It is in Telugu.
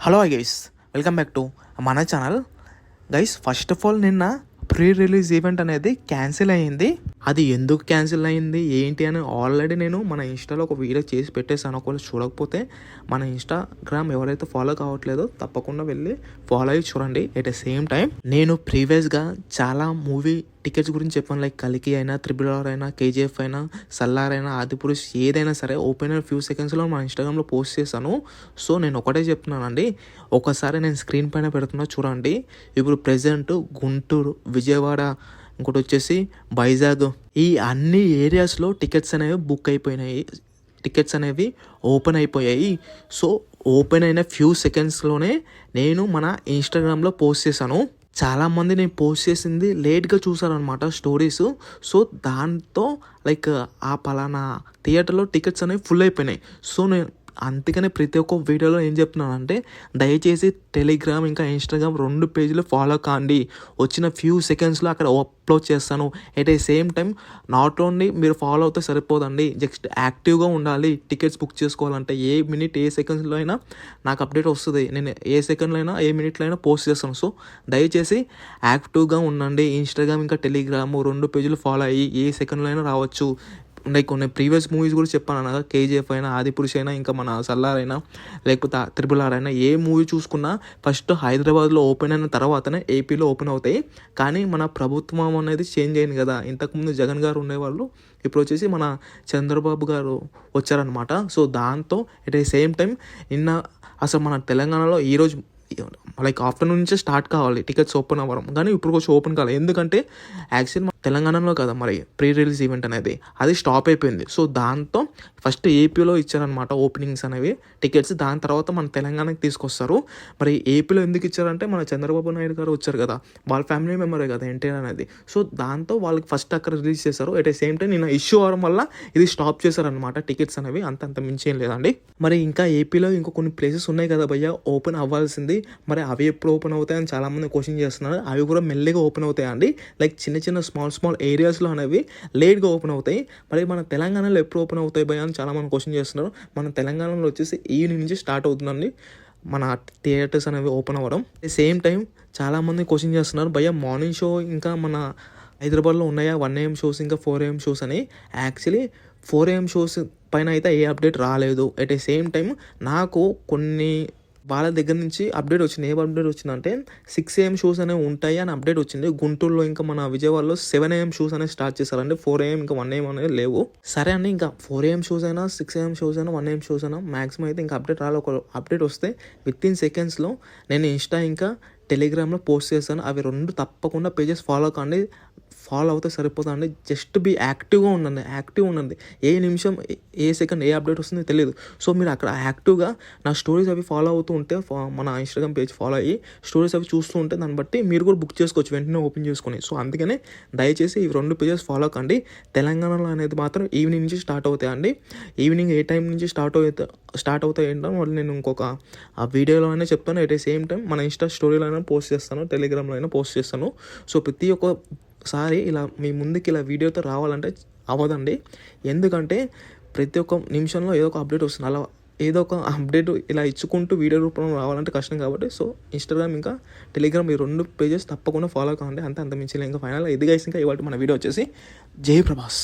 Hello guys, welcome back to మన channel. Guys, first of all నిన్న ప్రీ రిలీజ్ ఈవెంట్ అనేది క్యాన్సిల్ అయ్యింది. అది ఎందుకు క్యాన్సిల్ అయ్యింది ఏంటి అని ఆల్రెడీ నేను మన ఇన్స్టాలో ఒక వీడియో చేసి పెట్టేసాను. ఒకవేళ చూడకపోతే మన ఇన్స్టాగ్రామ్ ఎవరైతే ఫాలో కావట్లేదో తప్పకుండా వెళ్ళి ఫాలో అయ్యి చూడండి. ఎట్ ద సేమ్ టైం నేను ప్రీవియస్గా చాలా మూవీ టికెట్స్ గురించి చెప్పాను. లైక్ కలికి అయినా, RRR అయినా, KGF అయినా, సల్లార్ అయినా, ఆదిపురుష్ ఏదైనా సరే ఓపెన్ ఫ్యూ సెకండ్స్లో మన ఇన్స్టాగ్రామ్లో పోస్ట్ చేశాను. సో నేను ఒకటే చెప్తున్నానండి, ఒకసారి నేను స్క్రీన్ పైన పెడుతున్నా చూడండి. ఇప్పుడు ప్రెజెంట్ గుంటూరు, విజయవాడ, ఇంకోటి వచ్చేసి వైజాగ్, ఈ అన్ని ఏరియాస్లో టికెట్స్ అనేవి బుక్ అయిపోయినాయి. టికెట్స్ అనేవి ఓపెన్ అయిపోయాయి. సో ఓపెన్ అయిన ఫ్యూ సెకండ్స్లోనే నేను మన ఇన్స్టాగ్రామ్లో పోస్ట్ చేశాను. చాలామంది నేను పోస్ట్ చేసింది లేట్గా చూసారనమాట స్టోరీస్. సో దాంతో లైక్ ఆ పలానా థియేటర్లో టికెట్స్ అనేవి ఫుల్ అయిపోయినాయి. సో నేను అందుకనే ప్రతి ఒక్క వీడియోలో ఏం చెప్తున్నానంటే, దయచేసి టెలిగ్రామ్ ఇంకా ఇన్స్టాగ్రామ్ 2 పేజీలు ఫాలో కాండి. వచ్చిన ఫ్యూ సెకండ్స్లో అక్కడ అప్లోడ్ చేస్తాను. At a same time not only మీరు ఫాలో అవుతే సరిపోదండి, జస్ట్ యాక్టివ్గా ఉండాలి. టికెట్స్ బుక్ చేసుకోవాలంటే ఏ మినిట్ ఏ సెకండ్స్లో అయినా నాకు అప్డేట్ వస్తుంది. నేను ఏ సెకండ్లో అయినా ఏ మినిట్లో అయినా పోస్ట్ చేస్తాను. సో దయచేసి యాక్టివ్గా ఉండండి. ఇన్స్టాగ్రామ్ ఇంకా టెలిగ్రామ్ 2 పేజీలు ఫాలో అయ్యి ఏ సెకండ్లో అయినా రావచ్చు. లైక్ కొన్ని ప్రీవియస్ మూవీస్ కూడా చెప్పాను కదా, KGF అయినా, ఆదిపురుష్ అయినా, ఇంకా మన సల్లార్ అయినా, లేకపోతే RRR అయినా, ఏ మూవీ చూసుకున్నా ఫస్ట్ హైదరాబాద్లో ఓపెన్ అయిన తర్వాతనే ఏపీలో ఓపెన్ అవుతాయి. కానీ మన ప్రభుత్వం అనేది చేంజ్ అయింది కదా. ఇంతకుముందు జగన్ గారు ఉండేవాళ్ళు, ఇప్పుడు వచ్చేసి మన చంద్రబాబు గారు వచ్చారనమాట. సో దాంతో ఎట్ ఏ సేమ్ టైం నిన్న అసలు మన తెలంగాణలో ఈరోజు లైక్ ఆఫ్టర్నూన్ నుంచే స్టార్ట్ కావాలి టికెట్స్ ఓపెన్ అవ్వడం, కానీ ఇప్పుడు కొంచెం ఓపెన్ కావాలి. ఎందుకంటే యాక్చువల్ తెలంగాణలో కదా మరి ప్రీ రిలీజ్ ఈవెంట్ అనేది, అది స్టాప్ అయిపోయింది. సో దాంతో ఫస్ట్ ఏపీలో ఇచ్చారనమాట ఓపెనింగ్స్ అనేవి టికెట్స్. దాని తర్వాత మన తెలంగాణకి తీసుకొస్తారు. మరి ఏపీలో ఎందుకు ఇచ్చారంటే, మన చంద్రబాబు నాయుడు గారు వచ్చారు కదా, వాళ్ళ ఫ్యామిలీ మెంబరే కదా ఎన్టీఆర్ అనేది. సో దాంతో వాళ్ళకి ఫస్ట్ అక్కడ రిలీజ్ చేశారు. ఎట్ ఏ సేమ్ టైం నిన్న ఇష్యూ అవడం వల్ల ఇది స్టాప్ చేశారనమాట టికెట్స్ అనేవి. అంత మించి ఏం లేదండి. మరి ఇంకా ఏపీలో ఇంకో కొన్ని ప్లేసెస్ ఉన్నాయి కదా భయ్య ఓపెన్ అవ్వాల్సింది. మరి అవి ఎప్పుడు ఓపెన్ అవుతాయని చాలామంది క్వశ్చన్ చేస్తున్నారు. అవి కూడా మెల్లిగా ఓపెన్ అవుతాయండి. లైక్ చిన్న స్మాల్ ఏరియాస్లో అనేవి లేట్గా ఓపెన్ అవుతాయి. మరి మన తెలంగాణలో ఎప్పుడు ఓపెన్ అవుతాయి భయ్య అని చాలామంది క్వశ్చన్ చేస్తున్నారు. మన తెలంగాణలో వచ్చేసి ఈవినింగ్ నుంచి స్టార్ట్ అవుతుందండి మన థియేటర్స్ అనేవి ఓపెన్ అవ్వడం. సేమ్ టైం చాలామంది క్వశ్చన్ చేస్తున్నారు, భయ్య మార్నింగ్ షో ఇంకా మన హైదరాబాద్లో ఉన్నాయా 1 AM షోస్ ఇంకా 4 AM షోస్ అని. యాక్చువల్లీ 4 AM షోస్ పైన అయితే ఏ అప్డేట్ రాలేదు. ఎట్ ఏ సేమ్ టైం నాకు కొన్ని వాళ్ళ దగ్గర నుంచి అప్డేట్ వచ్చింది. ఏం అప్డేట్ వచ్చిందంటే 6 AM షోస్ అనేవి ఉంటాయి అని అప్డేట్ వచ్చింది. గుంటూరులో ఇంకా మన విజయవాడలో 7 AM షోస్ అనేవి స్టార్ట్ చేశారంటే 4 AM ఇంకా 1 AM అనేది లేవు. సరే అండి, ఇంకా 4 AM షోస్ అయినా 6 AM షోస్ అయినా 1 AM షోస్ అయినా మ్యాక్సిమం అయితే ఇంకా అప్డేట్ రాలేదు. ఒక అప్డేట్ వస్తే వితిన్ సెకండ్స్లో నేను ఇన్స్టా ఇంకా టెలిగ్రామ్లో పోస్ట్ చేస్తాను. అవి 2 తప్పకుండా పేజెస్ ఫాలో కండి. ఫాలో అవుతే సరిపోతుందండి. జస్ట్ బీ యాక్టివ్గా ఉండండి. ఏ నిమిషం ఏ సెకండ్ ఏ అప్డేట్ వస్తుందో తెలియదు. సో మీరు అక్కడ యాక్టివ్గా నా స్టోరీస్ అవి ఫాలో అవుతూ ఉంటే, మన ఇన్స్టాగ్రామ్ పేజ్ ఫాలో అయ్యి స్టోరీస్ అవి చూస్తూ ఉంటే దాన్ని బట్టి మీరు కూడా బుక్ చేసుకోవచ్చు వెంటనే ఓపెన్ చేసుకొని. సో అందుకనే దయచేసి ఈ 2 పేజెస్ ఫాలో కండి. తెలంగాణలో అనేది మాత్రం ఈవినింగ్ నుంచి స్టార్ట్ అవుతాయండి. ఈవినింగ్ ఏ టైం నుంచి స్టార్ట్ అవుతాయి ఏంటో వాళ్ళు నేను ఇంకొక ఆ వీడియోలో అయినా చెప్తాను. ఎట్ ఏ సేమ్ టైం మన ఇన్స్టా స్టోరీలో అయినా పోస్ట్ చేస్తాను, టెలిగ్రామ్లో అయినా పోస్ట్ చేస్తాను. సో ప్రతి ఒక్కసారి ఇలా మీ ముందుకి ఇలా వీడియోతో రావాలంటే అవ్వదండి. ఎందుకంటే ప్రతి ఒక్క నిమిషంలో ఏదో ఒక అప్డేట్ వస్తుంది. అలా ఏదో ఒక అప్డేట్ ఇలా ఇచ్చుకుంటూ వీడియో రూపంలో రావాలంటే కష్టం. కాబట్టి సో ఇన్స్టాగ్రామ్ ఇంకా టెలిగ్రామ్ ఈ 2 పేజెస్ తప్పకుండా ఫాలో కావండి. అంత మించి ఇంకా ఫైనల్గా ఇది గైస్. ఇంకా ఇవాళ మన వీడియో వచ్చేసి జై ప్రభాస్.